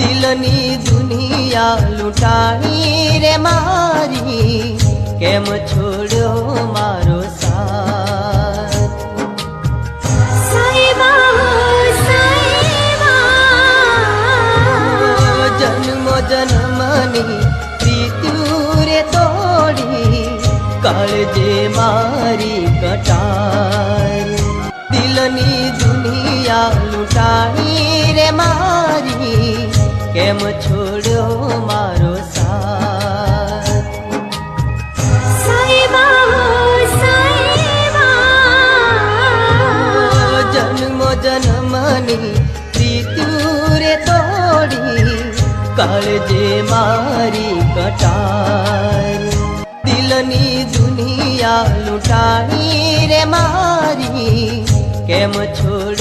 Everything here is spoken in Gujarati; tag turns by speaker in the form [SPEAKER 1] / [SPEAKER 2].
[SPEAKER 1] દિલની દુનિયા લૂંટાણી રે મારી, કેમ છોડ્યો મારો સાથ। જન્મો જન્મની પ્રીત્યું રે તોડી, કાળજે મારી કટાર। દિલની દુનિયા લૂંટાણી રે મારી, કેમ છોડ્યો મારો સાથ। જન્મો જન્મની પ્રીત્યું રે તોડી, કાળજે મારી કટાર। દિલની દુનિયા લૂંટાણી રે મારી, કેમ છોડ